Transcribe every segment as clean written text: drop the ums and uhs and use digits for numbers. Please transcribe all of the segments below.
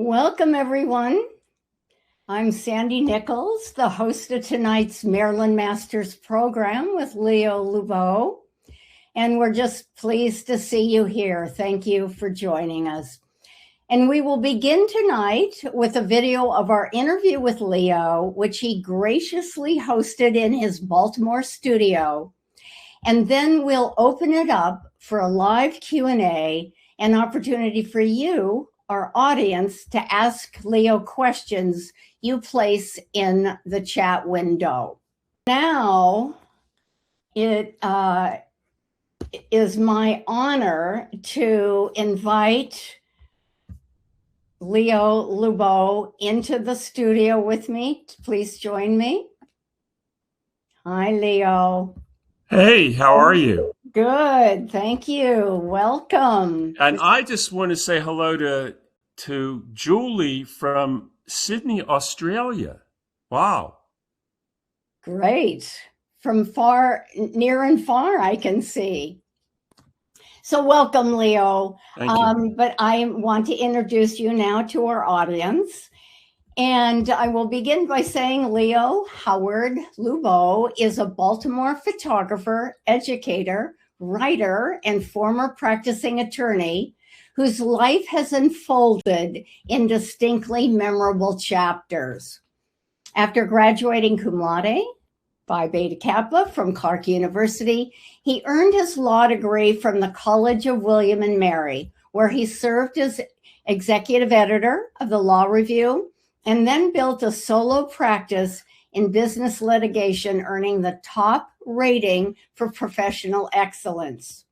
Welcome, everyone. I'm Sandy Nichols, the host of tonight's Maryland Masters program with Leo Lubow, and we're just pleased to see you here. Thank you for joining us. And we will begin tonight with a video of our interview with Leo, which he graciously hosted in his Baltimore studio. And then we'll open it up for a live Q&A, an opportunity for you, our audience, to ask Leo questions you place in the chat window. Now, it is my honor to invite Leo Lubow into the studio with me. Please join me. Hi, Leo. Hey, how are you? Good, thank you. Welcome. And I just want to say hello to Julie from Sydney, Australia. Wow. Great. From far, near and far, I can see. So welcome, Leo. Thank you. But I want to introduce you now to our audience. And I will begin by saying Leo Howard Lubow is a Baltimore photographer, educator, writer, and former practicing attorney whose life has unfolded in distinctly memorable chapters. After graduating cum laude, Phi Beta Kappa from Clark University, he earned his law degree from the College of William and Mary, where he served as executive editor of the Law Review, and then built a solo practice in business litigation, earning the top rating for professional excellence.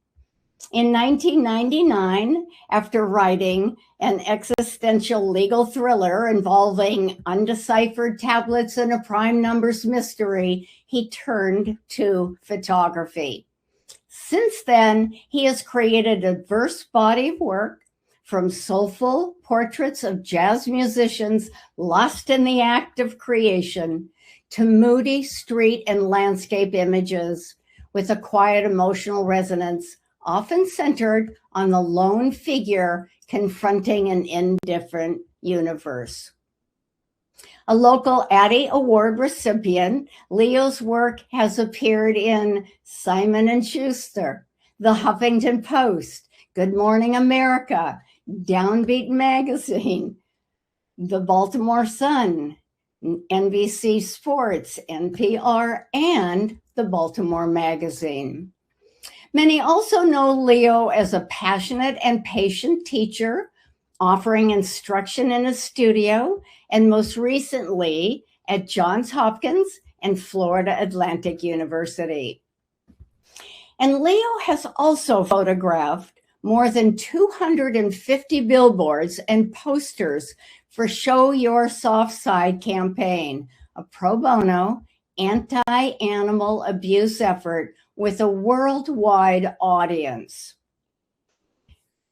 In 1999, after writing an existential legal thriller involving undeciphered tablets and a prime numbers mystery, he turned to photography. Since then, he has created a diverse body of work, from soulful portraits of jazz musicians lost in the act of creation to moody street and landscape images with a quiet emotional resonance, often centered on the lone figure confronting an indifferent universe. A local Addy Award recipient, Leo's work has appeared in Simon & Schuster, The Huffington Post, Good Morning America, Downbeat Magazine, the Baltimore Sun, NBC Sports, NPR, and the Baltimore Magazine. Many also know Leo as a passionate and patient teacher, offering instruction in his studio, and most recently at Johns Hopkins and Florida Atlantic University. And Leo has also photographed more than 250 billboards and posters for Show Your Soft Side campaign, a pro bono anti-animal abuse effort with a worldwide audience.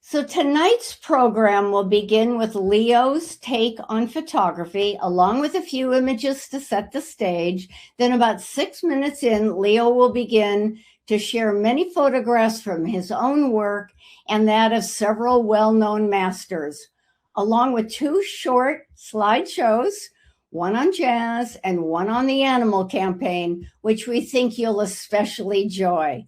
So tonight's program will begin with Leo's take on photography, along with a few images to set the stage. Then about 6 minutes in, Leo will begin to share many photographs from his own work and that of several well-known masters, along with 2 short slideshows, one on jazz and one on the animal campaign, which we think you'll especially enjoy.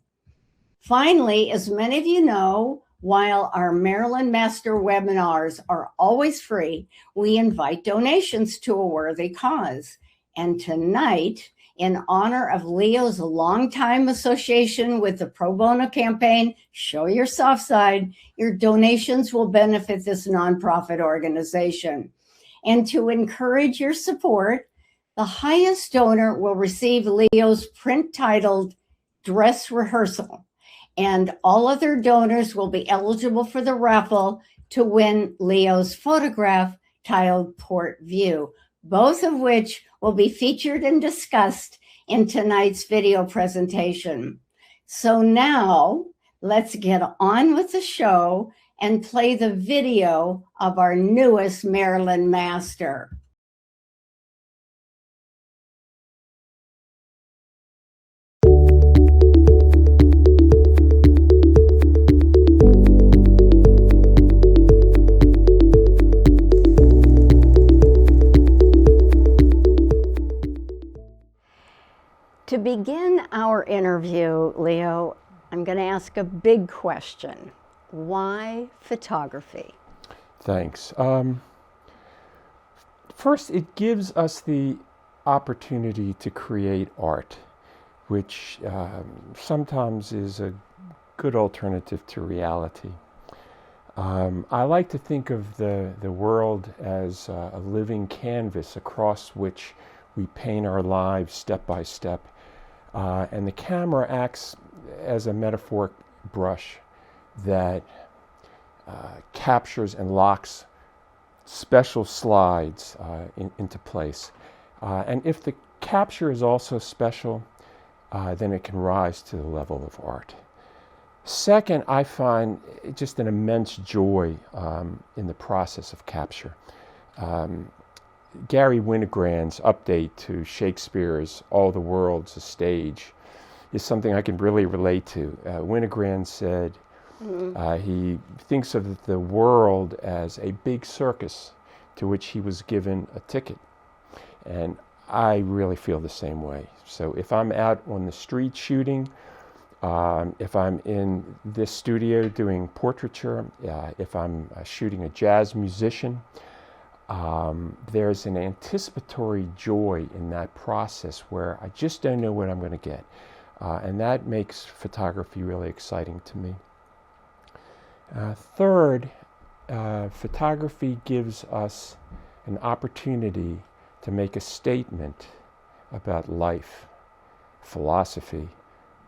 Finally, as many of you know, while our Maryland Master webinars are always free, we invite donations to a worthy cause. And tonight, in honor of Leo's longtime association with the pro bono campaign, Show Your Soft Side, your donations will benefit this nonprofit organization. And to encourage your support, the highest donor will receive Leo's print titled Dress Rehearsal, and all other donors will be eligible for the raffle to win Leo's photograph titled Port View, both of which will be featured and discussed in tonight's video presentation. So now let's get on with the show and play the video of our newest Maryland Master. our interview, Leo, I'm going to ask a big question. Why photography? Thanks. First, it gives us the opportunity to create art, which sometimes is a good alternative to reality. I like to think of the world as a living canvas across which we paint our lives step by step. And the camera acts as a metaphoric brush that captures and locks special slides into place. And if the capture is also special, then it can rise to the level of art. Second, I find just an immense joy in the process of capture. Gary Winogrand's update to Shakespeare's All the World's a Stage is something I can really relate to. Winogrand said he thinks of the world as a big circus to which he was given a ticket. And I really feel the same way. So if I'm out on the street shooting, if I'm in this studio doing portraiture, if I'm shooting a jazz musician, there's an anticipatory joy in that process where I just don't know what I'm going to get. And that makes photography really exciting to me. Third, photography gives us an opportunity to make a statement about life, philosophy,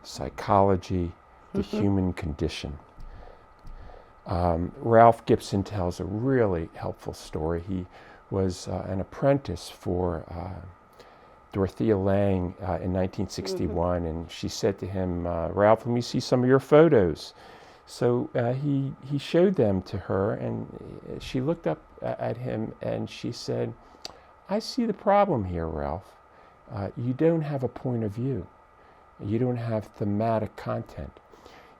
psychology, the human condition. Ralph Gibson tells a really helpful story. He was an apprentice for Dorothea Lange in 1961, and she said to him, Ralph, let me see some of your photos. So he showed them to her, and she looked up at him and she said, I see the problem here, Ralph. You don't have a point of view. You don't have thematic content.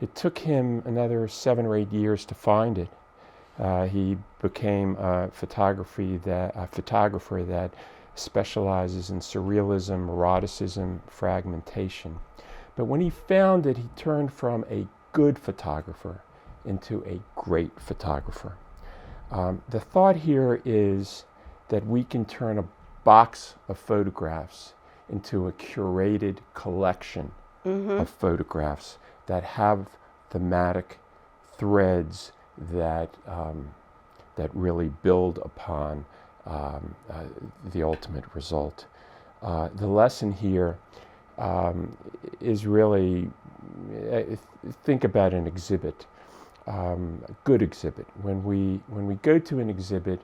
It took him another 7 or 8 years to find it. He became a photographer that specializes in surrealism, eroticism, fragmentation. But when he found it, he turned from a good photographer into a great photographer. The thought here is that we can turn a box of photographs into a curated collection of photographs that have thematic threads that really build upon the ultimate result. The lesson here is really think about an exhibit, a good exhibit. When we go to an exhibit,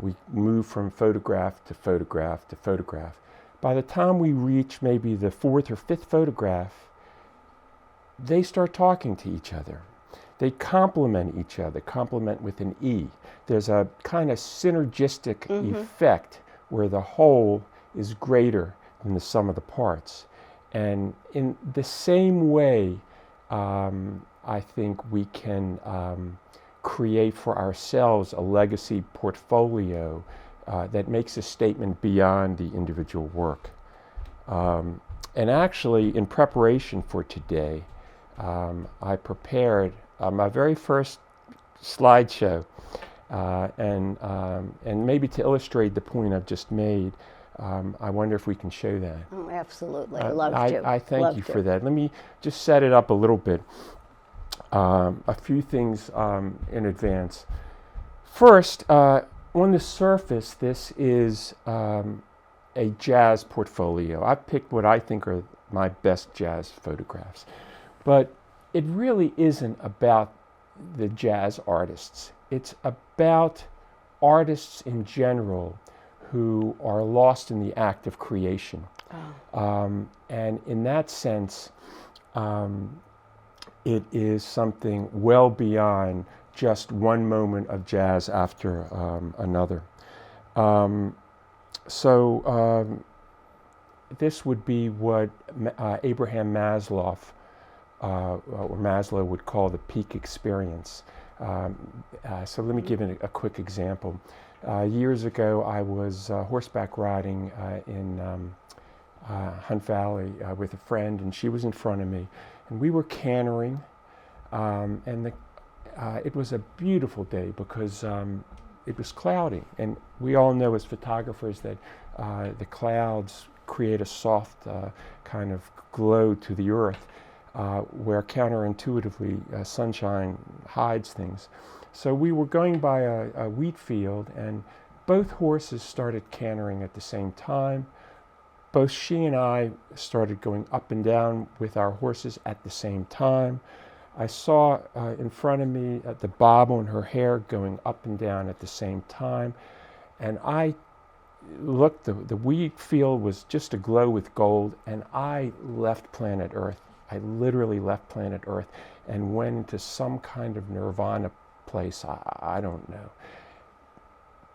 we move from photograph to photograph to photograph. By the time we reach maybe the 4th or 5th photograph, they start talking to each other. They complement each other, complement with an E. There's a kind of synergistic effect where the whole is greater than the sum of the parts. And in the same way, I think we can create for ourselves a legacy portfolio that makes a statement beyond the individual work. And actually, in preparation for today, I prepared my very first slideshow, and maybe to illustrate the point I've just made, I wonder if we can show that. Oh, absolutely. Love to. I thank you for that. Let me just set it up a little bit. A few things in advance. First, on the surface, this is a jazz portfolio. I've picked what I think are my best jazz photographs. But it really isn't about the jazz artists. It's about artists in general who are lost in the act of creation. And in that sense, it is something well beyond just one moment of jazz after another. This would be what Abraham Maslow or Maslow would call the peak experience. So let me give a quick example. Years ago, I was horseback riding in Hunt Valley with a friend, and she was in front of me, and we were cantering, and it was a beautiful day because it was cloudy, and we all know as photographers that the clouds create a soft kind of glow to the earth, where counterintuitively sunshine hides things. So we were going by a wheat field, and both horses started cantering at the same time. Both she and I started going up and down with our horses at the same time. I saw in front of me the bobble in her hair going up and down at the same time. And I looked, the wheat field was just aglow with gold, and I left planet Earth. I literally left planet Earth and went into some kind of nirvana place. I don't know.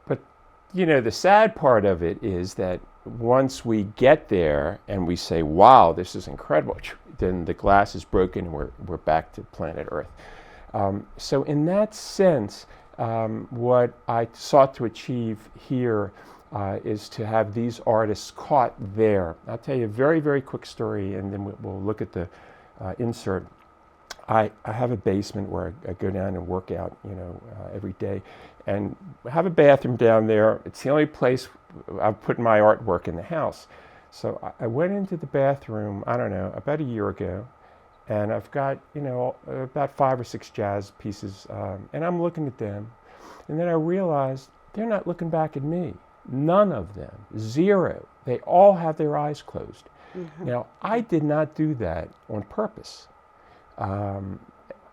But, the sad part of it is that once we get there and we say, wow, this is incredible, then the glass is broken and we're back to planet Earth. So in that sense, what I sought to achieve here is to have these artists caught there. I'll tell you a very, very quick story, and then we'll look at the insert. I have a basement where I go down and work out, every day, and I have a bathroom down there. It's the only place I've put my artwork in the house. So I went into the bathroom, I don't know, about a year ago, and I've got, about 5 or 6 jazz pieces, and I'm looking at them, and then I realized they're not looking back at me. None of them, 0. They all have their eyes closed. Mm-hmm. Now, I did not do that on purpose.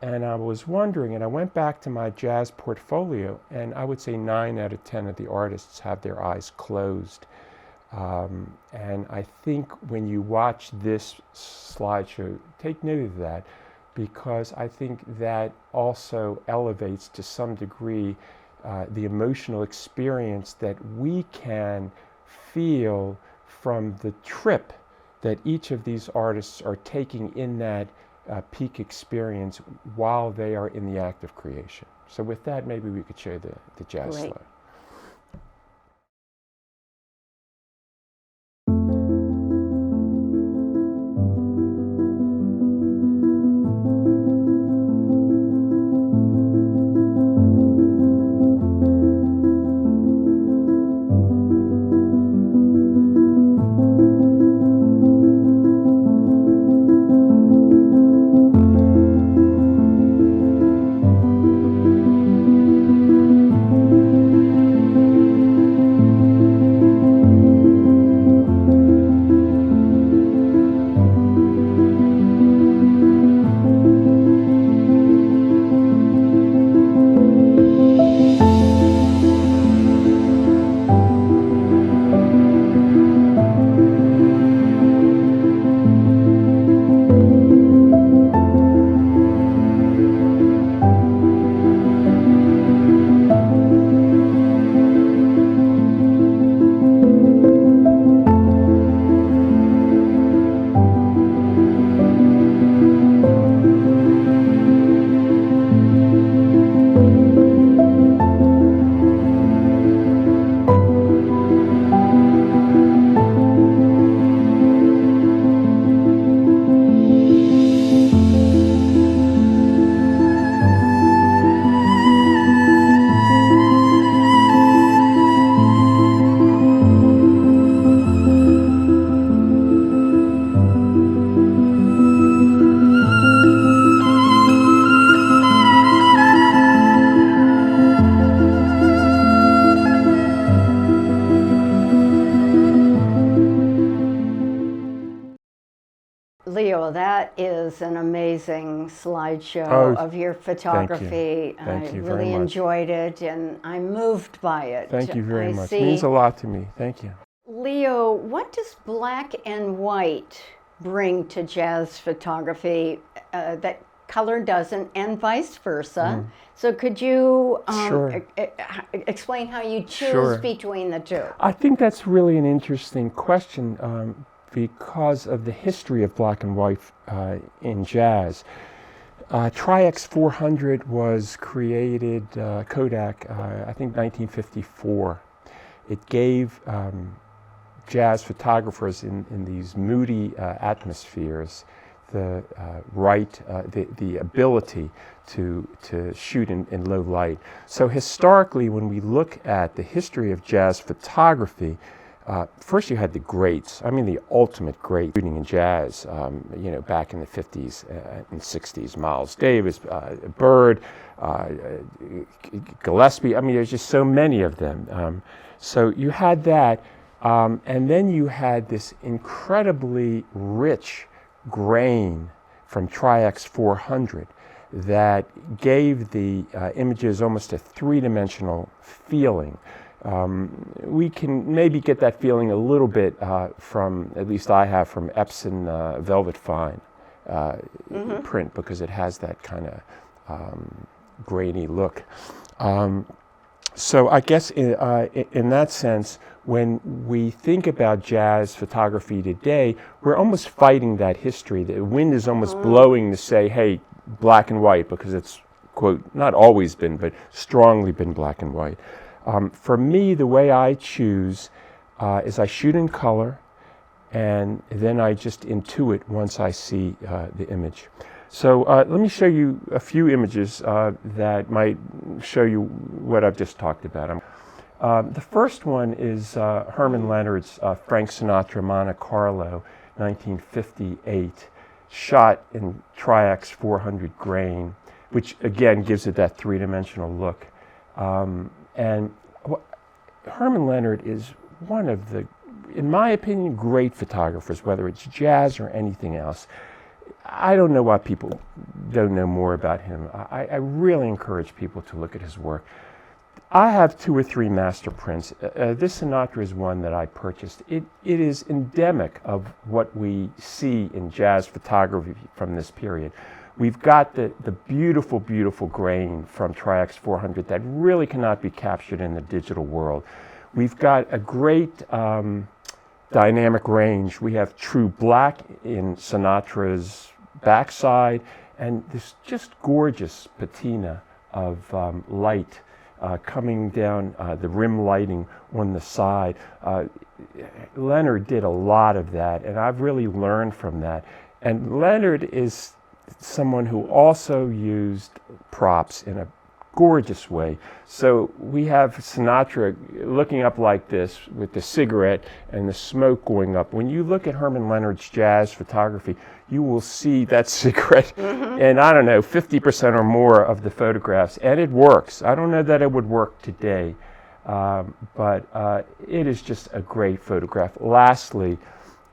And I was wondering, and I went back to my jazz portfolio, and I would say 9 out of 10 of the artists have their eyes closed. And I think when you watch this slideshow, take note of that, because I think that also elevates to some degree the emotional experience that we can feel from the trip that each of these artists are taking in that peak experience while they are in the act of creation. So with that, maybe we could show the jazz slide. Leo, that is an amazing slideshow of your photography. Thank you I really enjoyed it, and I'm moved by it. Thank you very much. It means a lot to me. Thank you. Leo, what does black and white bring to jazz photography that color doesn't, and vice versa? So could you explain how you choose between the two? I think that's really an interesting question. Because of the history of black and white in jazz. Tri-X 400 was created, Kodak, I think 1954. It gave jazz photographers in these moody atmospheres the the ability to shoot in low light. So historically, when we look at the history of jazz photography, first you had the greats, I mean the ultimate great shooting in jazz, back in the 50s and 60s, Miles Davis, Bird, Gillespie, I mean there's just so many of them. So you had that, and then you had this incredibly rich grain from Tri-X 400 that gave the images almost a three-dimensional feeling. We can maybe get that feeling a little bit from, at least I have, from Epson Velvet Fine print, because it has that kind of grainy look. So I guess in that sense, when we think about jazz photography today, we're almost fighting that history. The wind is almost blowing to say, hey, black and white, because it's, quote, not always been, but strongly been black and white. For me, the way I choose is I shoot in color, and then I just intuit once I see the image. So let me show you a few images that might show you what I've just talked about. The first one is Herman Leonard's Frank Sinatra Monte Carlo, 1958, shot in Tri-X 400 grain, which again gives it that three-dimensional look. And Herman Leonard is one of the, in my opinion, great photographers, whether it's jazz or anything else. I don't know why people don't know more about him. I really encourage people to look at his work. I have 2 or 3 master prints. This Sinatra is one that I purchased. It is endemic of what we see in jazz photography from this period. We've got the beautiful, beautiful grain from Tri-X 400 that really cannot be captured in the digital world. We've got a great dynamic range. We have true black in Sinatra's backside, and this just gorgeous patina of light coming down the rim lighting on the side. Leonard did a lot of that, and I've really learned from that. And Leonard is someone who also used props in a gorgeous way. So we have Sinatra looking up like this with the cigarette and the smoke going up. When you look at Herman Leonard's jazz photography, you will see that cigarette in, I don't know, 50% or more of the photographs, and it works. I don't know that it would work today, but it is just a great photograph. Lastly,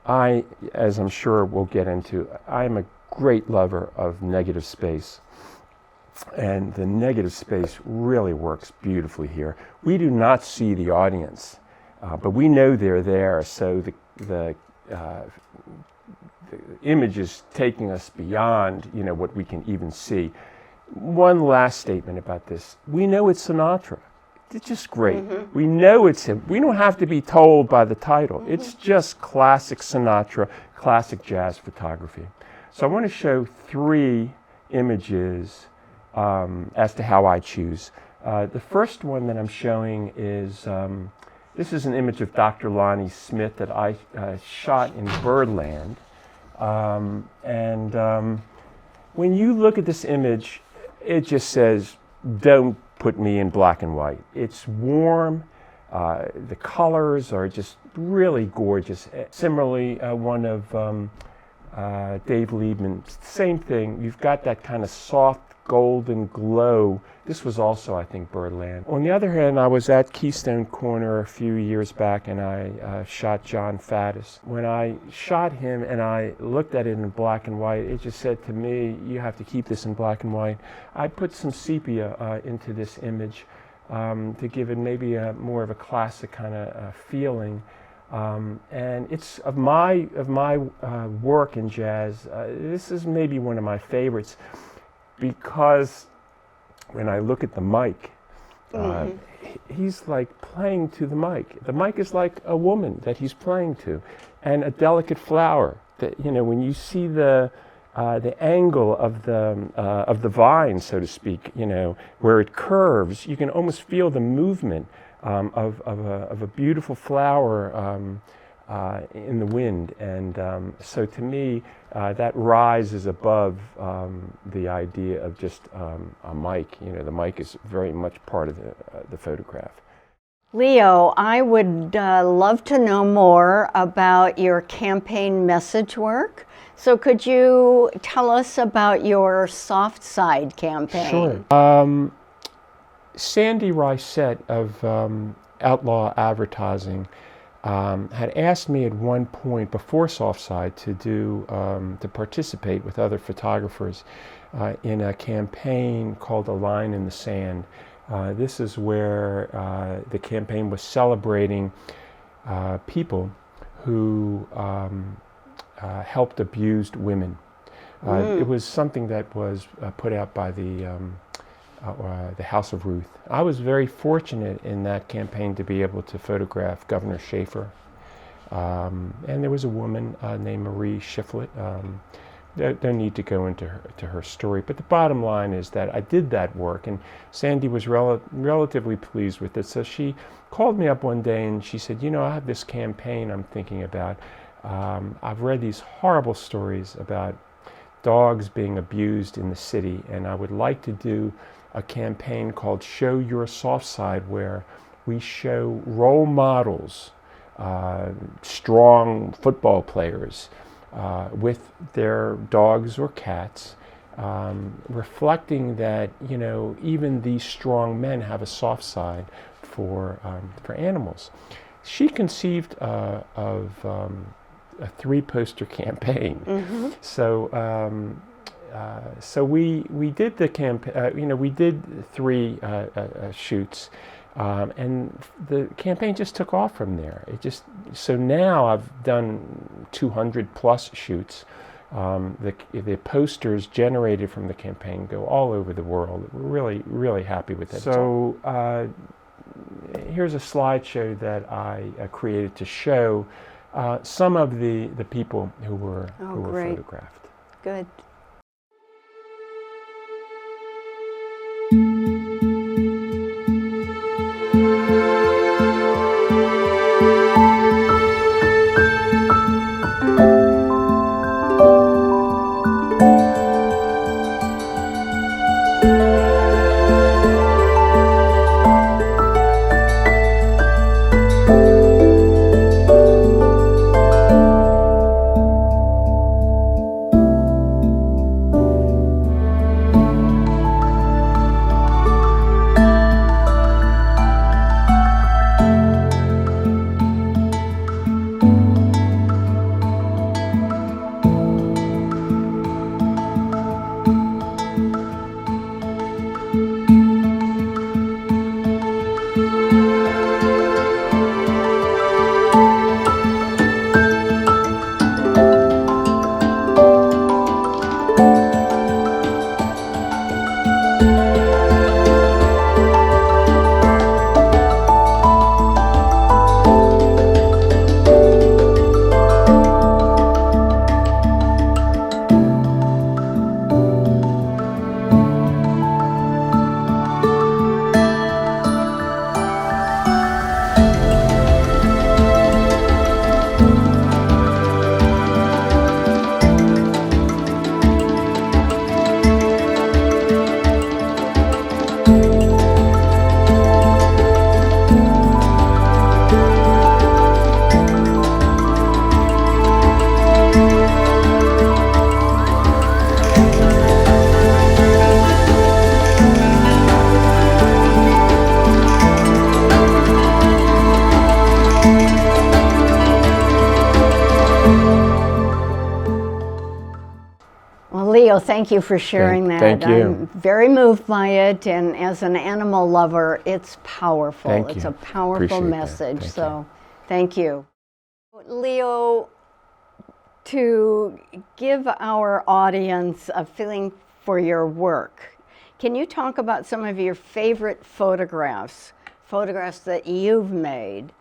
as I'm sure we'll get into, I'm a great lover of negative space. And the negative space really works beautifully here. We do not see the audience, but we know they're there, so the image is taking us beyond, what we can even see. One last statement about this. We know it's Sinatra. It's just great. We know it's him. We don't have to be told by the title. It's just classic Sinatra, classic jazz photography. So I want to show 3 images as to how I choose. The first one that I'm showing is, this is an image of Dr. Lonnie Smith that I shot in Birdland. When you look at this image, it just says, don't put me in black and white. It's warm. The colors are just really gorgeous. Similarly, one of Dave Liebman, same thing. You've got that kind of soft golden glow. This was also, I think, Birdland. On the other hand, I was at Keystone Corner a few years back, and I shot John Faddis. When I shot him and I looked at it in black and white, it just said to me, you have to keep this in black and white. I put some sepia into this image to give it maybe more of a classic kind of feeling. And it's of my work in jazz, this is maybe one of my favorites, because when I look at the mic, he's like playing to the mic. The mic is like a woman that he's playing to, and a delicate flower. That, when you see the angle of the vine, so to speak, where it curves, you can almost feel the movement of a beautiful flower in the wind. And so to me, that rises above the idea of just a mic. You know, the mic is very much part of the photograph. Leo, I would love to know more about your campaign message work. So could you tell us about your soft side campaign? Sure. Sandy Rysett of Outlaw Advertising had asked me at one point before Softside to participate with other photographers in a campaign called A Line in the Sand. This is where the campaign was celebrating people who helped abused women. It was something that was put out by the House of Ruth. I was very fortunate in that campaign to be able to photograph Governor Schaefer. And there was a woman named Marie Shiflett. No need to go into her story, but the bottom line is that I did that work, and Sandy was relatively pleased with it. So she called me up one day and she said, you know, I have this campaign I'm thinking about. I've read these horrible stories about dogs being abused in the city, and I would like to do a campaign called Show Your Soft Side, where we show role models, strong football players, with their dogs or cats, reflecting that, you know, even these strong men have a soft side for animals. She conceived of a 3-poster campaign. Mm-hmm. So we did the campaign. You know, we did 3 shoots. And the campaign just took off from there. So now I've done 200 plus shoots. The posters generated from the campaign go all over the world. We're really, really happy with it. So here's a slideshow that I created to show some of the people who were photographed. Good. Leo, thank you for sharing that. Thank you. I'm very moved by it, and as an animal lover, it's powerful. Thank you. It's a powerful Appreciate message. that. So, thank you. Leo, to give our audience a feeling for your work, can you talk about some of your favorite photographs that you've made,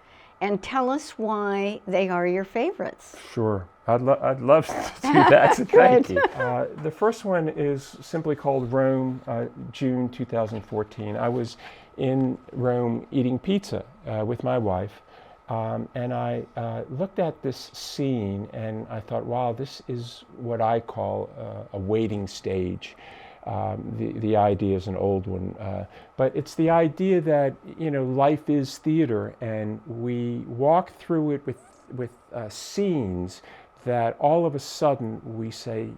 and tell us why they are your favorites? Sure. I'd love to do that, so thank you. The first one is simply called Rome, June 2014. I was in Rome eating pizza with my wife, And I looked at this scene and I thought, wow, this is what I call a waiting stage. The idea is an old one, but it's the idea that, life is theater, and we walk through it with scenes that all of a sudden we say,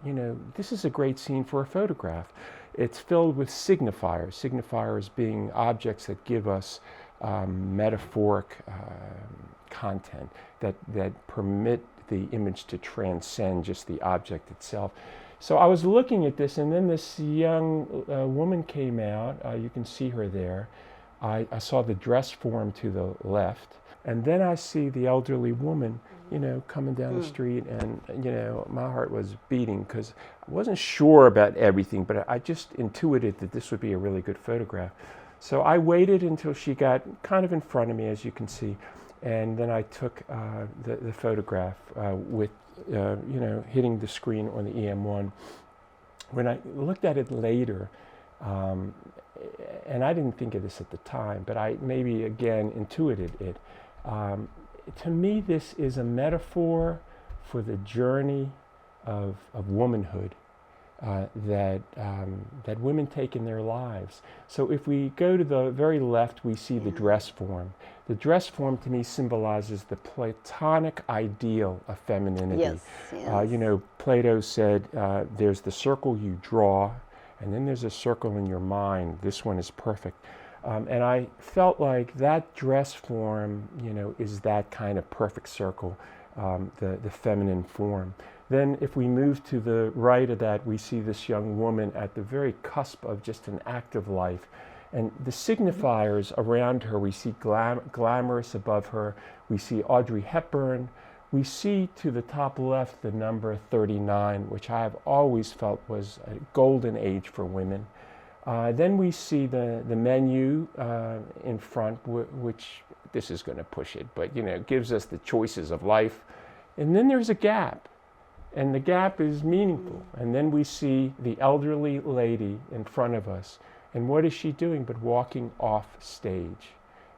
this is a great scene for a photograph. It's filled with signifiers being objects that give us metaphoric content that permit the image to transcend just the object itself. So I was looking at this, and then this young woman came out. You can see her there. I saw the dress form to the left, and then I see the elderly woman, coming down the street, and my heart was beating because I wasn't sure about everything, but I just intuited that this would be a really good photograph. So I waited until she got kind of in front of me, as you can see, and then I took the photograph with hitting the screen on the EM1. When I looked at it later, and I didn't think of this at the time, but I maybe again intuited it. To me, this is a metaphor for the journey of womanhood that women take in their lives. So if we go to the very left, we see the dress form. The dress form to me symbolizes the Platonic ideal of femininity. Yes. Plato said there's the circle you draw, and then there's a circle in your mind. This one is perfect. And I felt like that dress form, is that kind of perfect circle, the feminine form. Then if we move to the right of that, we see this young woman at the very cusp of just an active life. And the signifiers around her, we see glamorous above her, we see Audrey Hepburn, we see to the top left the number 39, which I have always felt was a golden age for women. Then we see the menu in front, which this is going to push it, but gives us the choices of life. And then there's a gap, and the gap is meaningful. And then we see the elderly lady in front of us. And what is she doing but walking off stage,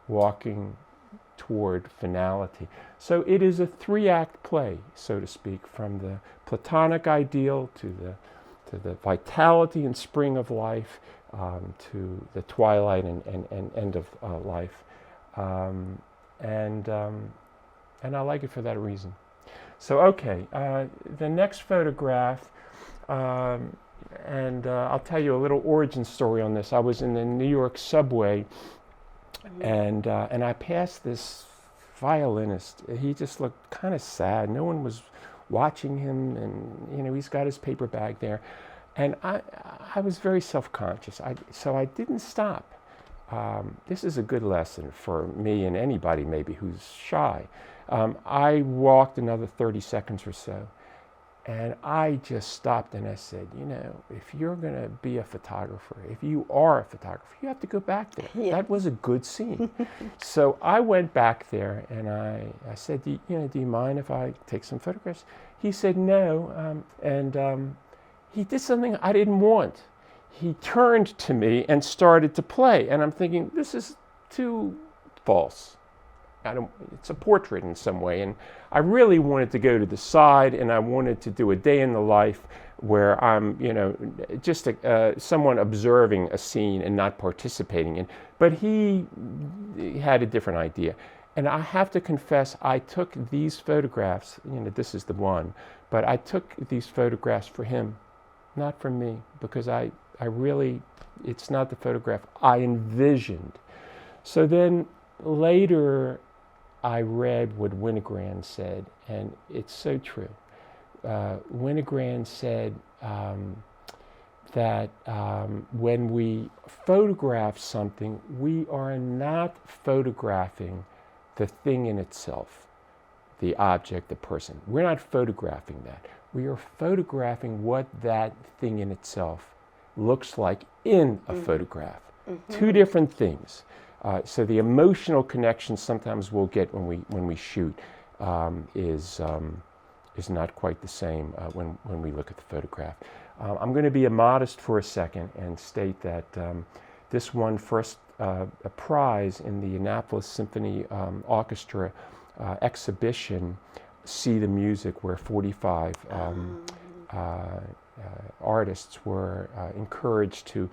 walking toward finality? So it is a three-act play, so to speak, from the Platonic ideal to the vitality and spring of life, to the twilight and end of life. And I like it for that reason. So, okay, the next photograph, and I'll tell you a little origin story on this. I was in the New York subway, and I passed this violinist. He just looked kind of sad. No one was watching him, and he's got his paper bag there. And I was very self-conscious, so I didn't stop. This is a good lesson for me and anybody maybe who's shy. I walked another 30 seconds or so, and I just stopped and I said, if you're going to be a photographer, if you are a photographer, you have to go back there. Yeah. That was a good scene. So I went back there and I said, do you mind if I take some photographs? He said no, and he did something I didn't want. He turned to me and started to play, and I'm thinking, this is too false. It's a portrait in some way, and I really wanted to go to the side, and I wanted to do a day in the life where I'm, just someone observing a scene and not participating in. But he had a different idea, and I have to confess, I took these photographs. This is the one, but I took these photographs for him, not for me, because I really, it's not the photograph I envisioned. So then later, I read what Winogrand said, and it's so true. Winogrand said that when we photograph something, we are not photographing the thing in itself, the object, the person. We're not photographing that. We are photographing what that thing in itself looks like in a photograph. Two different things. So the emotional connection sometimes we'll get when we shoot is not quite the same when we look at the photograph. I'm going to be immodest for a second and state that this won first a prize in the Annapolis Symphony Orchestra exhibition, See the Music, where 45 artists were encouraged to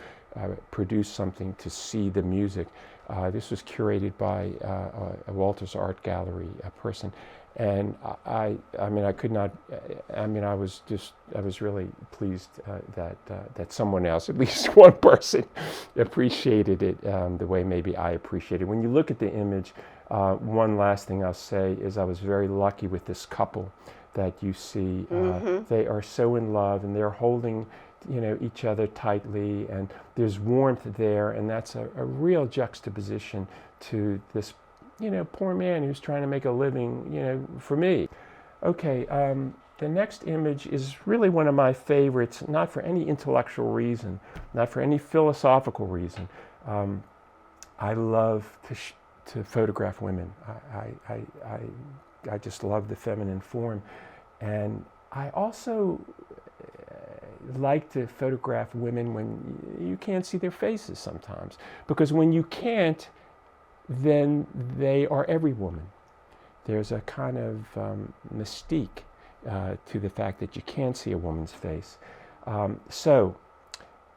produce something to see the music. This was curated by a Walters Art Gallery person, and I was really pleased that someone else, at least one person, appreciated it the way maybe I appreciate it. When you look at the image, one last thing I'll say is I was very lucky with this couple that you see. They are so in love, and they're holding each other tightly, and there's warmth there, and that's a real juxtaposition to this poor man who's trying to make a living for me. Okay, the next image is really one of my favorites, not for any intellectual reason, not for any philosophical reason. I love to photograph women. I just love the feminine form, and I also like to photograph women when you can't see their faces sometimes, because when you can't, then they are every woman. There's a kind of mystique to the fact that you can't see a woman's face. So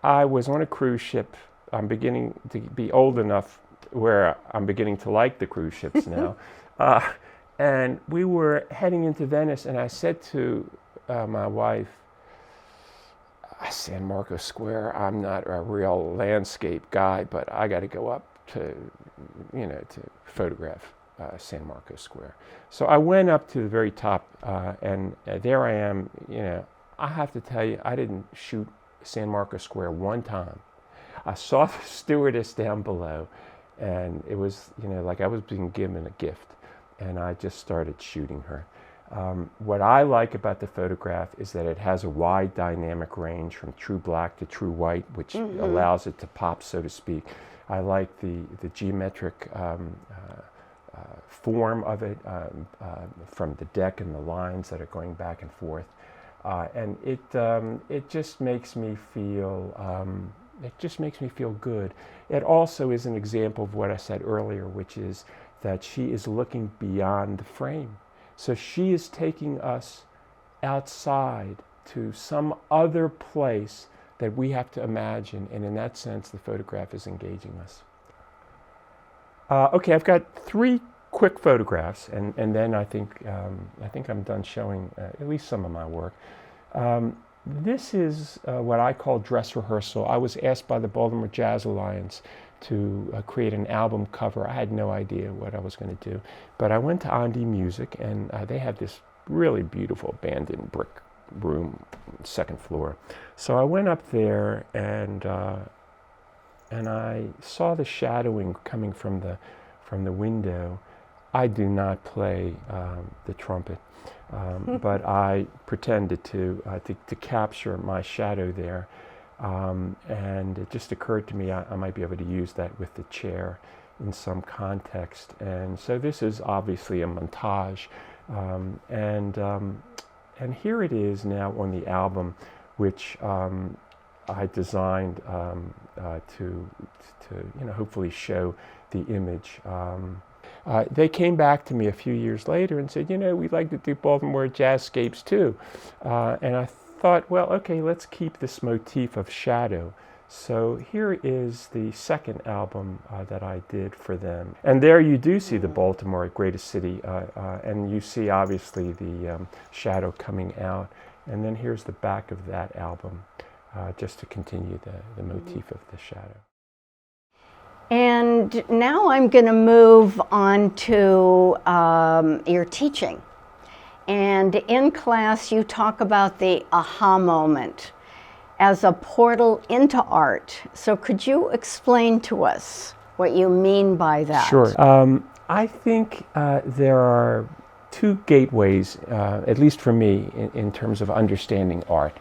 I was on a cruise ship. I'm beginning to be old enough where I'm beginning to like the cruise ships now. And we were heading into Venice, and I said to my wife, San Marco Square, I'm not a real landscape guy, but I got to go up to photograph San Marco Square. So I went up to the very top, and there I am. I have to tell you, I didn't shoot San Marco Square one time. I saw the stewardess down below, and it was like I was being given a gift, and I just started shooting her. What I like about the photograph is that it has a wide dynamic range from true black to true white, which allows it to pop, so to speak. I like the geometric form of it, from the deck and the lines that are going back and forth, and it just makes me feel good. It also is an example of what I said earlier, which is that she is looking beyond the frame. So she is taking us outside to some other place that we have to imagine, and in that sense, the photograph is engaging us. Okay, I've got 3 quick photographs, and then I think I'm done showing at least some of my work. This is what I call dress rehearsal. I was asked by the Baltimore Jazz Alliance to create an album cover. I had no idea what I was going to do, but I went to Andi Music, and they have this really beautiful abandoned brick room, 2nd floor. So I went up there, and I saw the shadowing coming from the window. I do not play the trumpet, but I pretended to capture my shadow there. And it just occurred to me I might be able to use that with the chair in some context. And so this is obviously a montage, and here it is now on the album, which I designed to hopefully show the image. They came back to me a few years later and said, we'd like to do Baltimore Jazzscapes too, and I thought, well, okay, let's keep this motif of shadow. So here is the 2nd album that I did for them. And there you do see the Baltimore, greatest city, and you see obviously the shadow coming out. And then here's the back of that album, just to continue the motif of the shadow. And now I'm going to move on to your teaching. And in class, you talk about the aha moment as a portal into art. So could you explain to us what you mean by that? Sure. I think there are 2 gateways, at least for me, in terms of understanding art.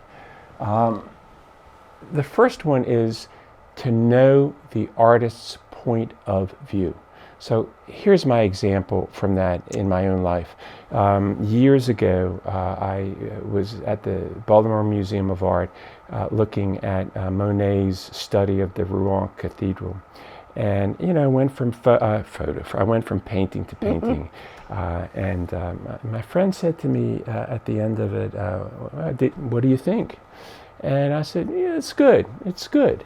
The first one is to know the artist's point of view. So here's my example from that in my own life. Years ago, I was at the Baltimore Museum of Art looking at Monet's study of the Rouen Cathedral. And I went from I went from painting to painting, and my friend said to me at the end of it, "What do you think?" And I said, "Yeah, it's good. It's good."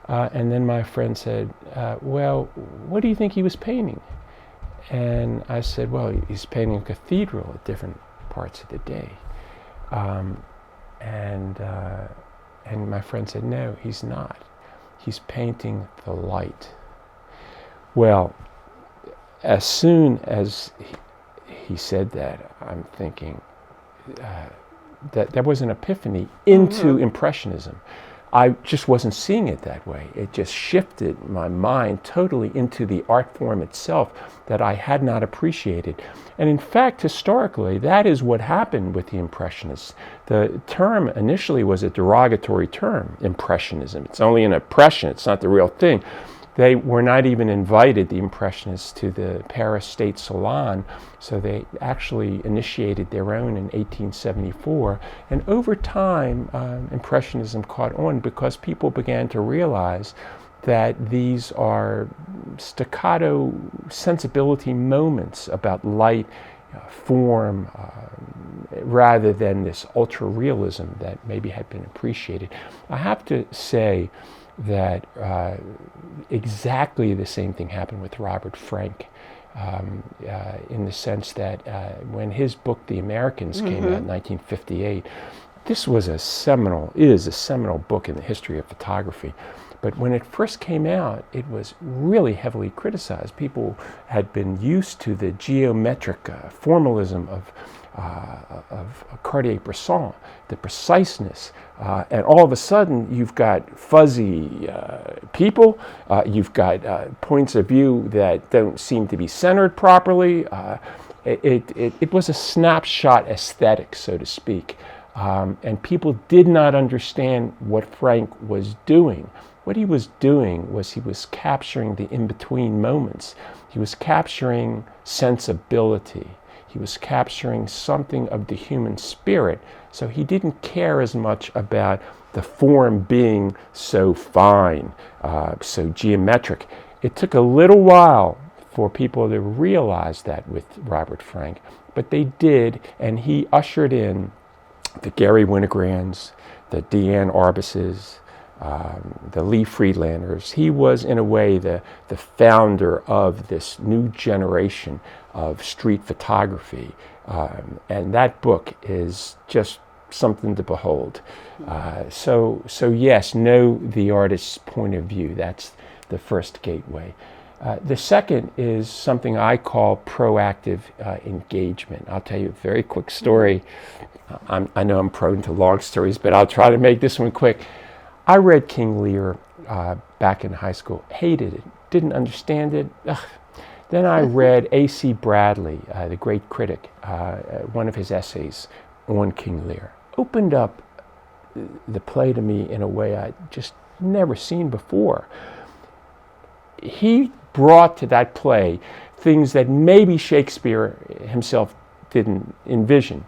And then my friend said, "Well, what do you think he was painting?" And I said, "Well, he's painting a cathedral at different parts of the day." And my friend said, "No, he's not. He's painting the light." Well, as soon as he said that, I'm thinking that there was an epiphany into Impressionism. I just wasn't seeing it that way. It just shifted my mind totally into the art form itself that I had not appreciated. And in fact, historically, that is what happened with the Impressionists. The term initially was a derogatory term, Impressionism. It's only an impression, it's not the real thing. They were not even invited, the Impressionists, to the Paris State Salon, so they actually initiated their own in 1874. And over time, Impressionism caught on because people began to realize that these are staccato sensibility moments about light, form, rather than this ultra-realism that maybe had been appreciated. I have to say that exactly the same thing happened with Robert Frank, in the sense that when his book The Americans came out in 1958, this was is a seminal book in the history of photography. But when it first came out, it was really heavily criticized. People had been used to the geometric formalism of Cartier-Bresson, the preciseness, and all of a sudden you've got fuzzy people, you've got points of view that don't seem to be centered properly. It was a snapshot aesthetic, so to speak, and people did not understand what Frank was doing. What he was doing was he was capturing the in-between moments. He was capturing sensibility. He was capturing something of the human spirit. So he didn't care as much about the form being so fine, so geometric. It took a little while for people to realize that with Robert Frank, but they did, and he ushered in the Gary Winograns, the Deanne Arbises, the Lee Friedlanders. He was, in a way, the founder of this new generation of street photography. And that book is just something to behold. So yes, know the artist's point of view. That's the first gateway. The second is something I call proactive engagement. I'll tell you a very quick story. I know I'm prone to long stories, but I'll try to make this one quick. I read King Lear back in high school, hated it, didn't understand it. Ugh. Then I read A.C. Bradley, the great critic, one of his essays on King Lear. Opened up the play to me in a way I'd just never seen before. He brought to that play things that maybe Shakespeare himself didn't envision.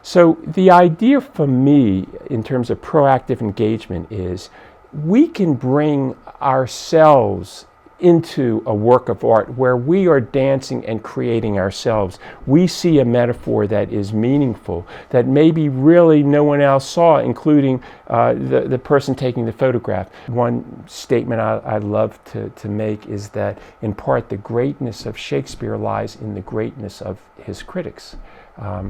So the idea for me in terms of proactive engagement is we can bring ourselves into a work of art where we are dancing and creating ourselves. We see a metaphor that is meaningful, that maybe really no one else saw, including the person taking the photograph. One statement I love to make is that in part the greatness of Shakespeare lies in the greatness of his critics.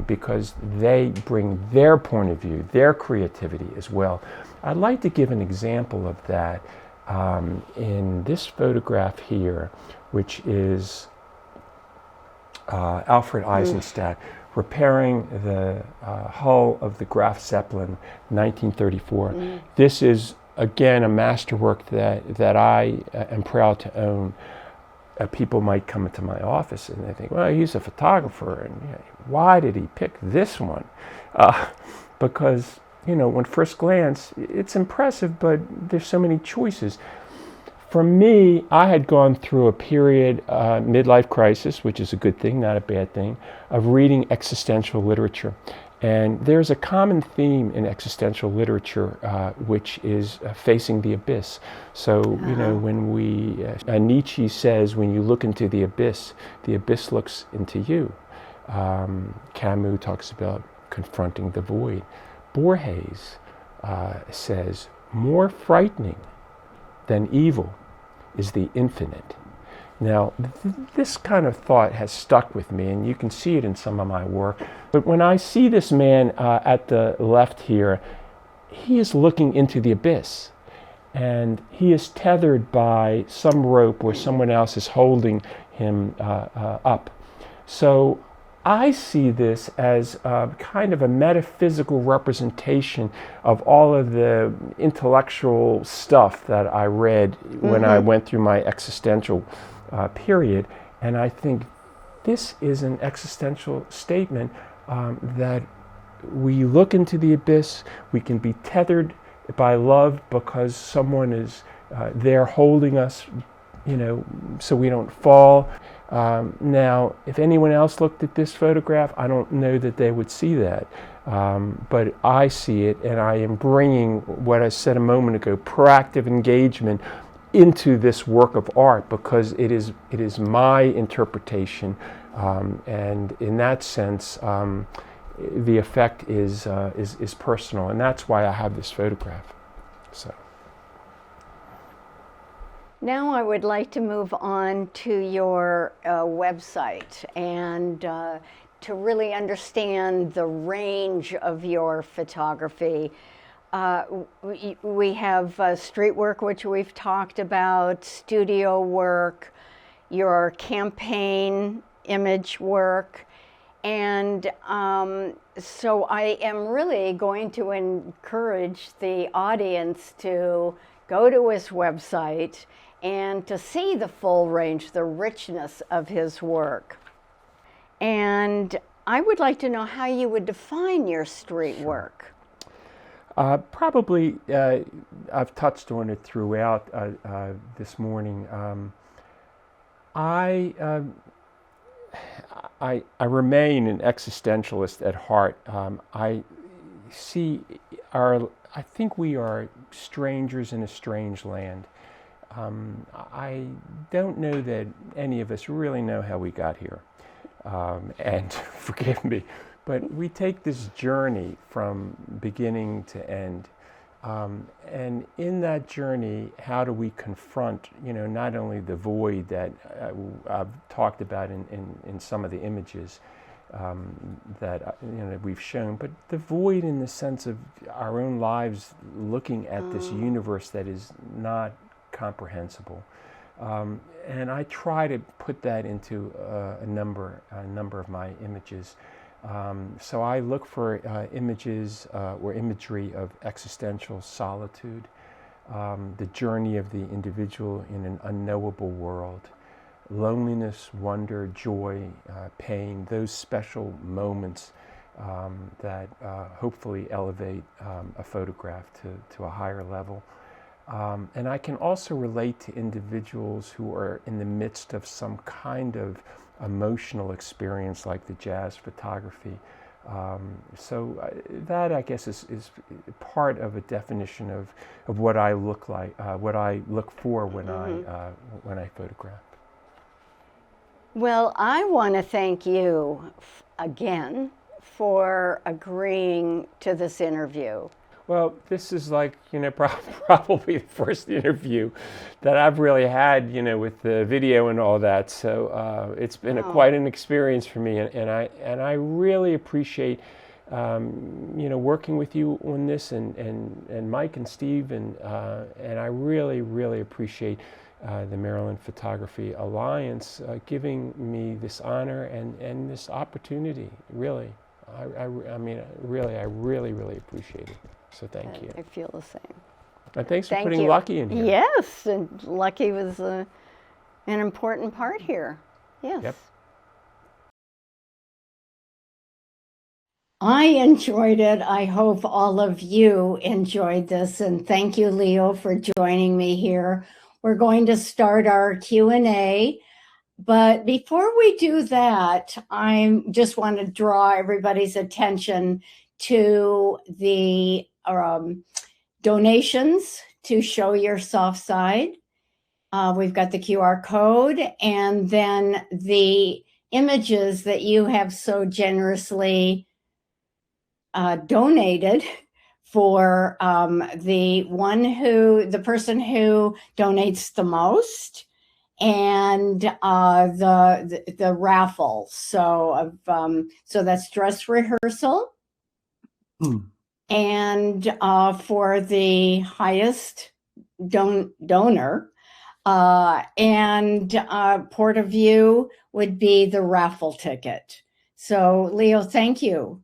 Because they bring their point of view, their creativity as well. I'd like to give an example of that in this photograph here, which is Alfred Eisenstadt repairing the hull of the Graf Zeppelin, 1934. This is, again, a masterwork that I am proud to own. People might come into my office and they think, well, he's a photographer, and why did he pick this one? Because, on first glance, it's impressive, but there's so many choices. For me, I had gone through a period, midlife crisis, which is a good thing, not a bad thing, of reading existential literature. And there's a common theme in existential literature, which is facing the abyss. So, when Nietzsche says, when you look into the abyss looks into you. Camus talks about confronting the void. Borges says, more frightening than evil is the infinite. Now, this kind of thought has stuck with me, and you can see it in some of my work. But when I see this man at the left here, he is looking into the abyss, and he is tethered by some rope where someone else is holding him up. So I see this as kind of a metaphysical representation of all of the intellectual stuff that I read when I went through my existential period. And I think this is an existential statement that we look into the abyss, we can be tethered by love because someone is there holding us, so we don't fall. Now, if anyone else looked at this photograph, I don't know that they would see that. But I see it, and I am bringing what I said a moment ago, proactive engagement into this work of art, because it is my interpretation, and in that sense, the effect is personal, and that's why I have this photograph. So. Now I would like to move on to your website and to really understand the range of your photography. We have street work, which we've talked about, studio work, your campaign image work, and so I am really going to encourage the audience to go to his website and to see the full range, the richness of his work. And I would like to know how you would define your street work. Probably, I've touched on it throughout this morning. I remain an existentialist at heart. I think we are strangers in a strange land. I don't know that any of us really know how we got here. And forgive me, but we take this journey from beginning to end. And in that journey, how do we confront, not only the void that I've talked about in some of the images that we've shown, but the void in the sense of our own lives looking at this universe that is not comprehensible. And I try to put that into a number of my images. So I look for images or imagery of existential solitude, the journey of the individual in an unknowable world, loneliness, wonder, joy, pain, those special moments that hopefully elevate a photograph to a higher level. And I can also relate to individuals who are in the midst of some kind of emotional experience like the jazz photography. So that, I guess, is part of a definition of what I look like, what I look for when I photograph. Well, I want to thank you again for agreeing to this interview. Well, this is like, probably the first interview that I've really had, with the video and all that. So it's been quite an experience for me, and I really appreciate, working with you on this, and Mike and Steve, and I really, really appreciate the Maryland Photography Alliance giving me this honor and this opportunity. Really, I really, really appreciate it. So thank you. I feel the same. And thanks for putting Lucky in here. Yes, and Lucky was an important part here. Yes. Yep. I enjoyed it. I hope all of you enjoyed this, and thank you, Leo, for joining me here. We're going to start our Q&A. But before we do that, I just want to draw everybody's attention to the donations to Show Your Soft Side. We've got the QR code and then the images that you have so generously donated for the person who donates the most, and the raffle. So that's dress rehearsal, and for the highest donor, and Port of View would be the raffle ticket. So Leo, thank you.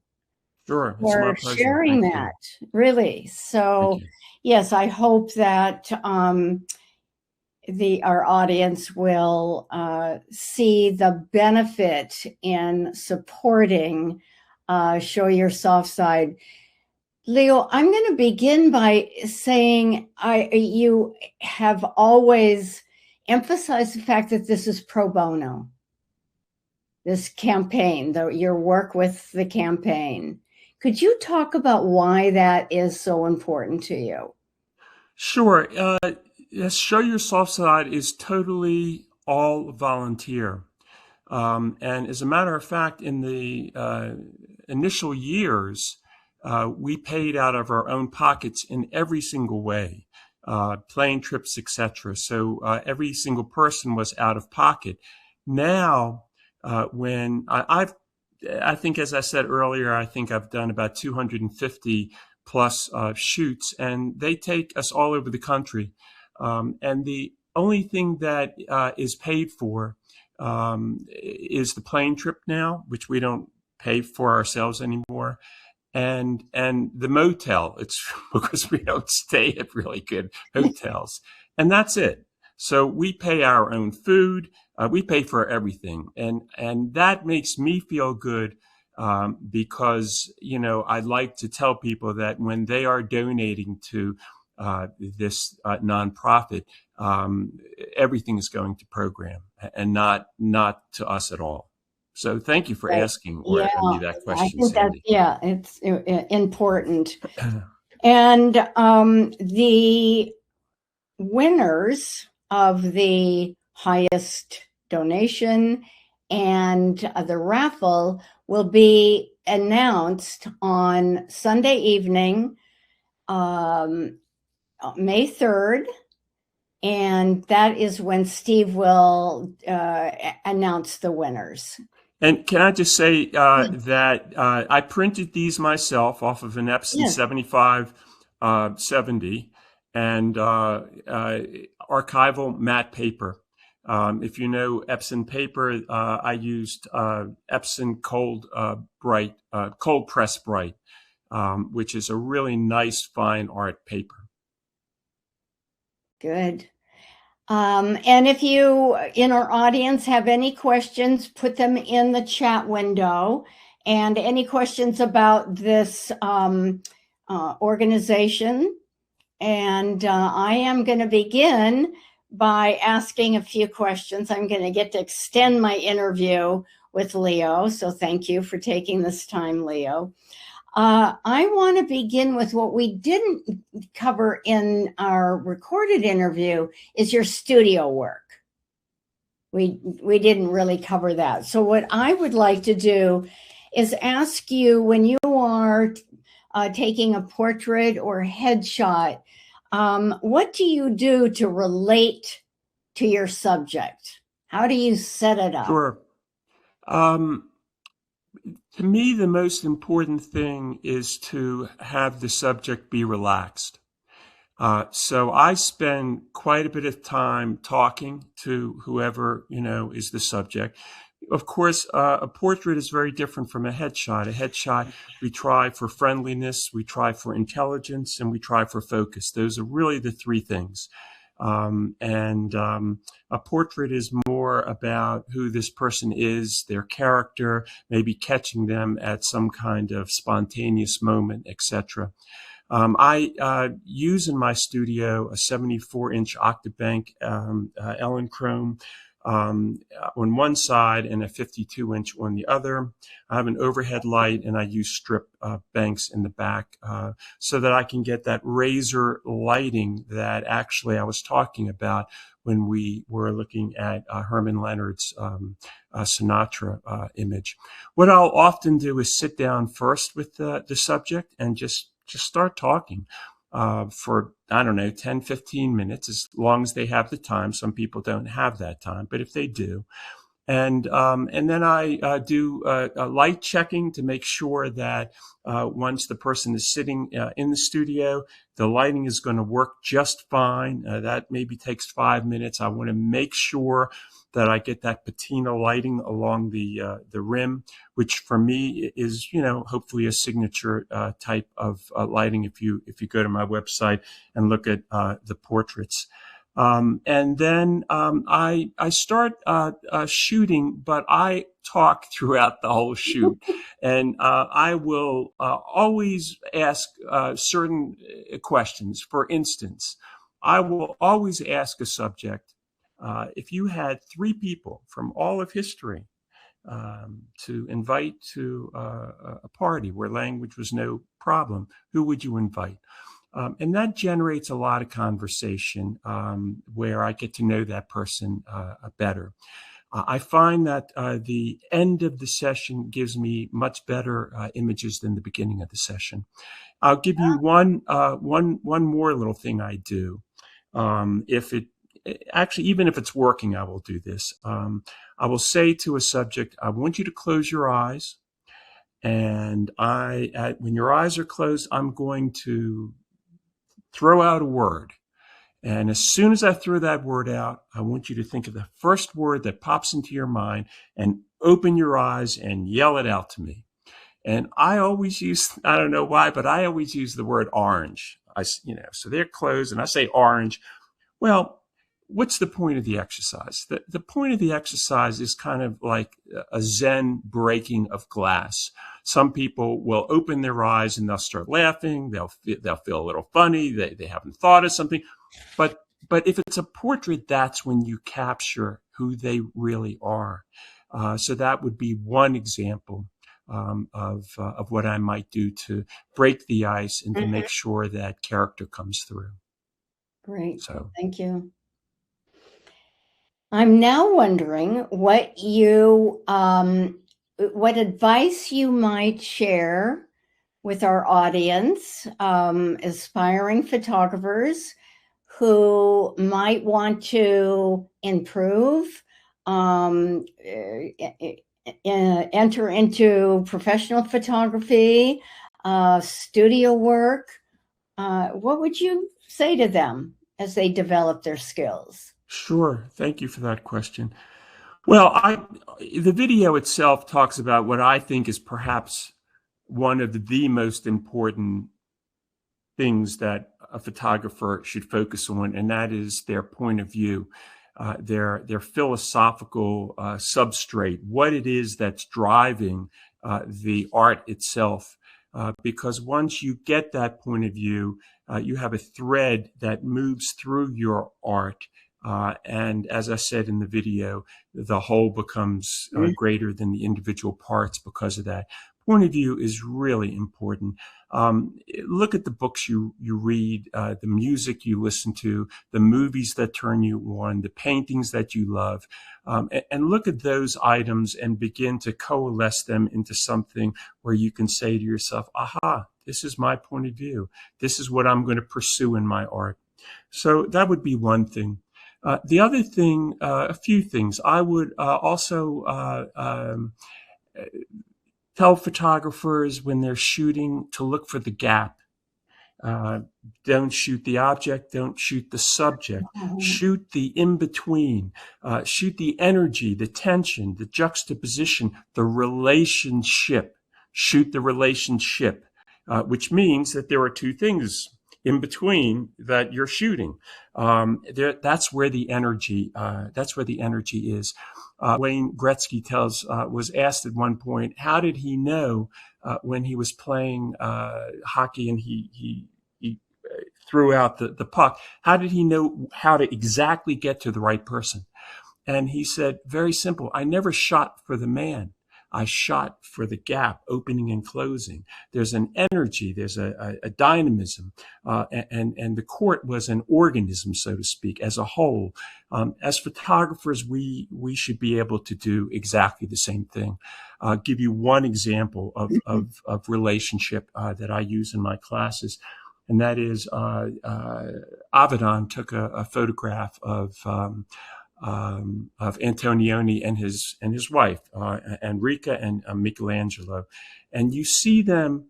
Sure, it's for sharing that. Really. So yes, I hope that our audience will see the benefit in supporting Show Your Soft Side. Leo, I'm going to begin by saying you have always emphasized the fact that this is pro bono, this campaign, your work with the campaign. Could you talk about why that is so important to you? Sure. Yes, Show Your Soft Side is totally all volunteer. And as a matter of fact, in the initial years, we paid out of our own pockets in every single way, plane trips, etc. So every single person was out of pocket. Now, when I think, as I said earlier, I think I've done about 250 plus shoots, and they take us all over the country. And the only thing that is paid for is the plane trip now, which we don't pay for ourselves anymore, and the motel. It's because we don't stay at really good hotels, and that's it. So we pay our own food. We pay for everything, and that makes me feel good, because I like to tell people that when they are donating to this nonprofit, everything is going to program and not to us at all. So thank you for asking me that question, I think Sandy. It's important. And the winners of the highest donation and the raffle will be announced on Sunday evening, May 3rd. And that is when Steve will announce the winners. And can I just say that I printed these myself off of an Epson 7570 and archival matte paper. If you know Epson paper, I used Epson cold press bright, which is a really nice fine art paper. Good. And if you in our audience have any questions, put them in the chat window, and any questions about this organization. And I am going to begin by asking a few questions. I'm going to get to extend my interview with Leo. So thank you for taking this time, Leo. I want to begin with what we didn't cover in our recorded interview is your studio work. We didn't really cover that. So what I would like to do is ask you, when you are taking a portrait or headshot, what do you do to relate to your subject? How do you set it up? Sure. To me, the most important thing is to have the subject be relaxed. So I spend quite a bit of time talking to whoever, is the subject. Of course, a portrait is very different from a headshot. A headshot, we try for friendliness, we try for intelligence, and we try for focus. Those are really the three things. A portrait is more about who this person is, their character, maybe catching them at some kind of spontaneous moment, etc. I use in my studio a 74-inch Octabank Elechrome on one side and a 52-inch on the other. I have an overhead light, and I use strip banks in the back so that I can get that razor lighting that actually I was talking about when we were looking at Herman Leonard's Sinatra image. What I'll often do is sit down first with the subject and just start talking for, I don't know, 10, 15 minutes, as long as they have the time. Some people don't have that time, but if they do. And then I do a light checking to make sure that once the person is sitting in the studio, the lighting is going to work just fine. That maybe takes 5 minutes. I want to make sure that I get that patina lighting along the rim, which for me is, hopefully a signature type of lighting. If you go to my website and look at the portraits. And then I start shooting, but I talk throughout the whole shoot. And I will always ask certain questions. For instance, I will always ask a subject, if you had 3 people from all of history to invite to a party where language was no problem, who would you invite? And that generates a lot of conversation where I get to know that person better. I find that the end of the session gives me much better images than the beginning of the session. I'll give you one more little thing I do. Even if it's working, I will do this. I will say to a subject, I want you to close your eyes. And when your eyes are closed, I'm going to throw out a word. And as soon as I throw that word out, I want you to think of the first word that pops into your mind and open your eyes and yell it out to me. And I always use, I don't know why, but I always use the word orange. So they're closed and I say orange. Well, what's the point of the exercise? The point of the exercise is kind of like a Zen breaking of glass. Some people will open their eyes and they'll start laughing. They'll feel a little funny. They haven't thought of something. But if it's a portrait, that's when you capture who they really are. So that would be one example of what I might do to break the ice and to make sure that character comes through. Great. So, thank you. I'm now wondering what advice you might share with our audience, aspiring photographers who might want to improve, enter into professional photography, studio work. What would you say to them as they develop their skills? Sure. Thank you for that question. Well, the video itself talks about what I think is perhaps one of the most important things that a photographer should focus on, and that is their point of view, their philosophical substrate, what it is that's driving the art itself. Because once you get that point of view, you have a thread that moves through your art. And as I said in the video, the whole becomes greater than the individual parts because of that. Point of view is really important. Look at the books you read, the music you listen to, the movies that turn you on, the paintings that you love, and look at those items and begin to coalesce them into something where you can say to yourself, aha, this is my point of view. This is what I'm going to pursue in my art. So that would be one thing. The other thing, a few things. I would also tell photographers when they're shooting to look for the gap. Don't shoot the object, don't shoot the subject. Shoot the in-between. Shoot the energy, the tension, the juxtaposition, the relationship. Shoot the relationship, which means that there are two things in between that you're shooting. That's where the energy is. Wayne Gretzky was asked at one point, how did he know when he was playing hockey and he threw out the puck, how did he know how to exactly get to the right person? And he said, very simple, I never shot for the man. I shot for the gap, opening and closing. There's an energy, there's a dynamism, and the court was an organism, so to speak, as a whole. As photographers, we should be able to do exactly the same thing. Give you one example of relationship that I use in my classes, and that is Avedon took a photograph of Antonioni and his wife, Enrica and Michelangelo. And you see them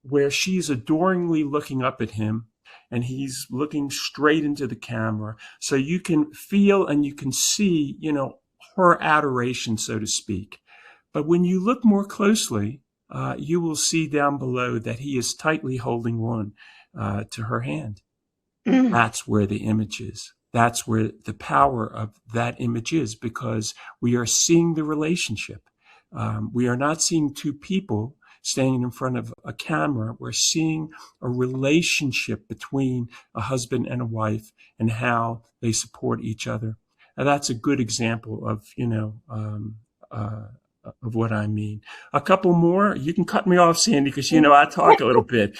where she's adoringly looking up at him and he's looking straight into the camera. So you can feel and you can see, her adoration, so to speak. But when you look more closely, you will see down below that he is tightly holding on to her hand. That's where the image is. That's where the power of that image is, because we are seeing the relationship. We are not seeing two people standing in front of a camera. We're seeing a relationship between a husband and a wife and how they support each other. And that's a good example of, of what I mean. A couple more. You can cut me off, Sandy, because, I talk a little bit.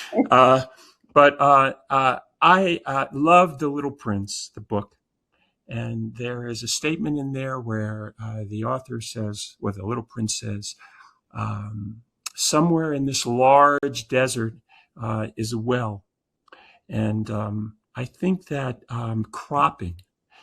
I love The Little Prince, the book, and there is a statement in there where the author says, or the Little Prince says, somewhere in this large desert is a well. And I think that cropping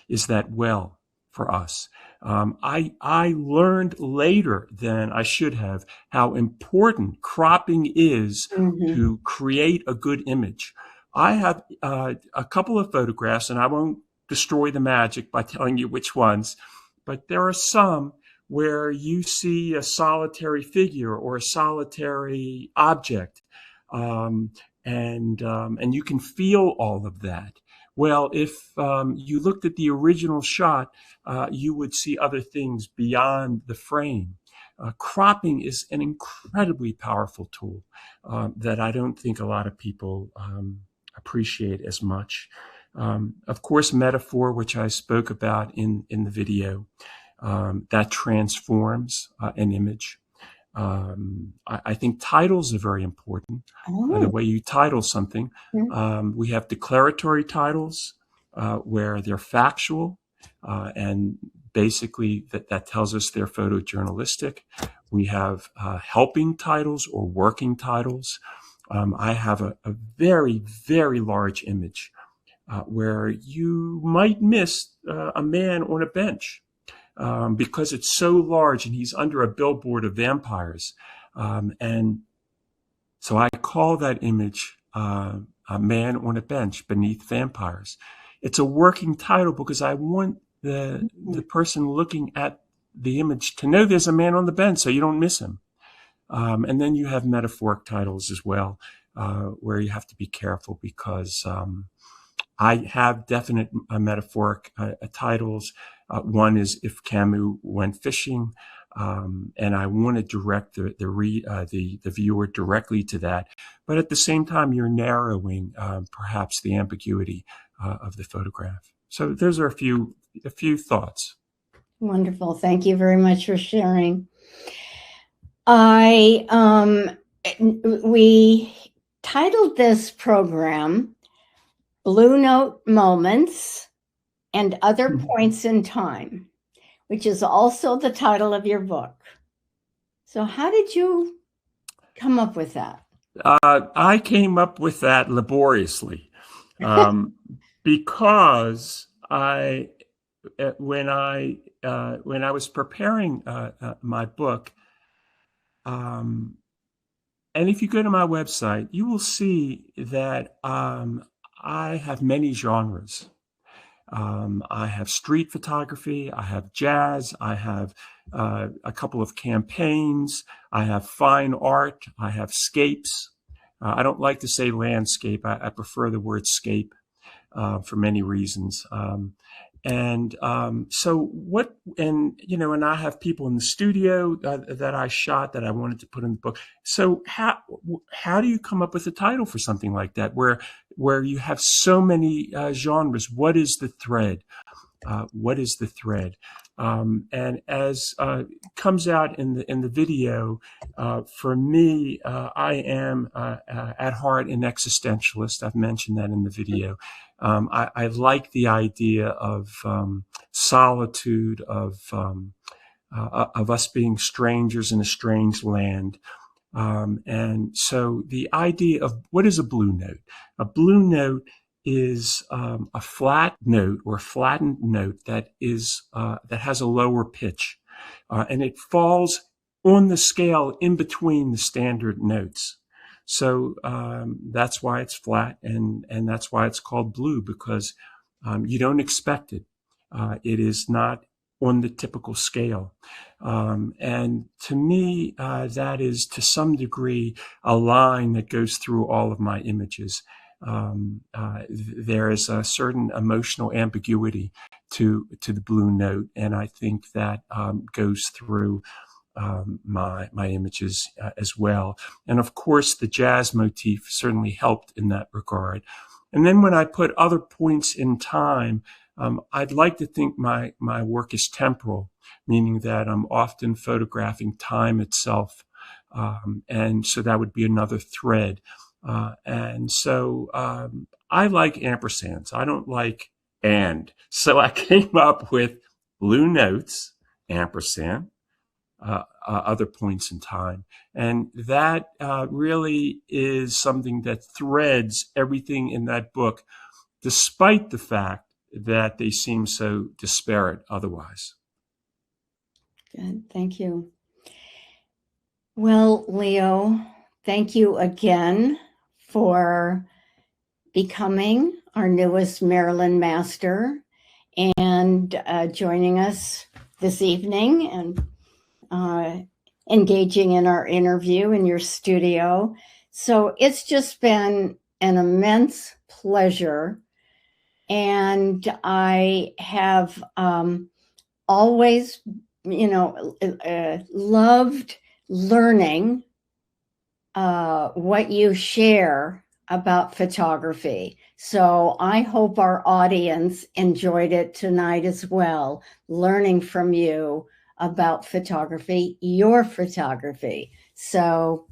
is that well for us. I learned later than I should have how important cropping is to create a good image. I have a couple of photographs, and I won't destroy the magic by telling you which ones, but there are some where you see a solitary figure or a solitary object, and you can feel all of that. Well, if you looked at the original shot, you would see other things beyond the frame. Cropping is an incredibly powerful tool that I don't think a lot of people appreciate as much. Of course, metaphor, which I spoke about in the video, that transforms an image. I think titles are very important. The way you title something. We have declaratory titles where they're factual, and basically that tells us they're photojournalistic. We have helping titles or working titles. I have a very, very large image where you might miss a man on a bench because it's so large and he's under a billboard of vampires. And so I call that image A Man on a Bench Beneath Vampires. It's a working title because I want the person looking at the image to know there's a man on the bench so you don't miss him. And then you have metaphoric titles as well, where you have to be careful because I have definite metaphoric titles. One is If Camus Went Fishing, and I want to direct the viewer directly to that. But at the same time, you're narrowing perhaps the ambiguity of the photograph. So those are a few thoughts. Wonderful. Thank you very much for sharing. We titled this program Blue Note Moments and Other Points in Time, which is also the title of your book. So how did you come up with that? I came up with that laboriously because when I was preparing my book, and if you go to my website, you will see that I have many genres. I have street photography, I have jazz, I have a couple of campaigns, I have fine art, I have scapes. I don't like to say landscape. I prefer the word scape for many reasons. And I have people in the studio that I shot that I wanted to put in the book. So how do you come up with a title for something like that, where you have so many genres? What is the thread? what is the thread? And as comes out in the video, for me, I am at heart an existentialist. I've mentioned that in the video. I like the idea of solitude, of us being strangers in a strange land. And so the idea of what is a blue note? A blue note is a flat note or flattened note that has a lower pitch, and it falls on the scale in between the standard notes. So that's why it's flat, and that's why it's called blue, because you don't expect it. It is not on the typical scale. And to me, that is to some degree a line that goes through all of my images. There is a certain emotional ambiguity to the blue note, and I think that goes through my images as well. And of course, the jazz motif certainly helped in that regard. And then when I put other points in time, I'd like to think my work is temporal, meaning that I'm often photographing time itself. And so that would be another thread. And so I like ampersands. I don't like and. So I came up with blue notes, ampersand, other points in time. And that really is something that threads everything in that book, despite the fact that they seem so disparate otherwise. Good, thank you. Well, Leo, thank you again for becoming our newest Maryland Master and joining us this evening and engaging in our interview in your studio. So it's just been an immense pleasure. And I have always, loved learning what you share about photography. So I hope our audience enjoyed it tonight as well, learning from you about photography, your photography. So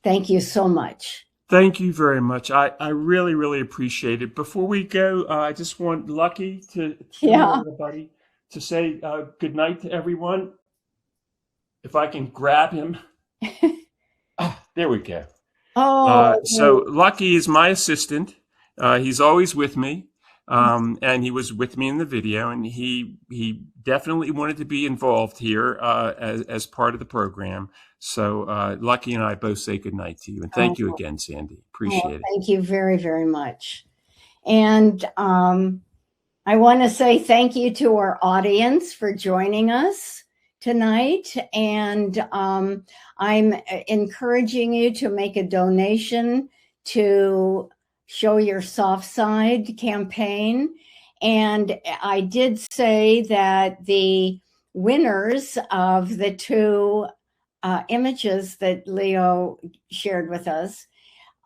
thank you so much. Thank you very much. I really, really appreciate it. Before we go, I just want Lucky to everybody to say good night to everyone. If I can grab him. There we go. So Lucky is my assistant. He's always with me. And he was with me in the video, and he definitely wanted to be involved here as part of the program. So Lucky and I both say good night to you, and thank you again, Sandy. Appreciate it. Thank you very, very much. And I want to say thank you to our audience for joining us tonight. And I'm encouraging you to make a donation to Show Your Soft Side campaign. And I did say that the winners of the two images that Leo shared with us,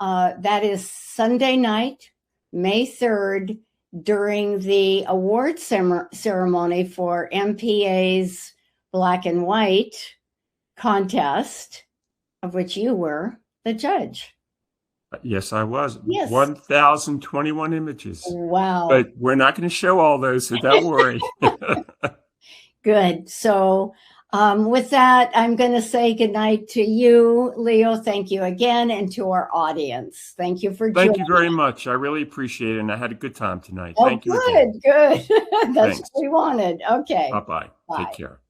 that is Sunday night, May 3rd, during the award ceremony for MPA's Black and White contest, of which you were the judge. Yes, I was. Yes. 1,021 images. Wow. But we're not going to show all those, so don't worry. Good. So with that, I'm going to say goodnight to you, Leo. Thank you again. And to our audience. Thank you for joining. Thank you very much. I really appreciate it. And I had a good time tonight. Oh, Thank you good, again. good. That's Thanks. what we wanted. Okay. Bye-bye. Bye. Take care.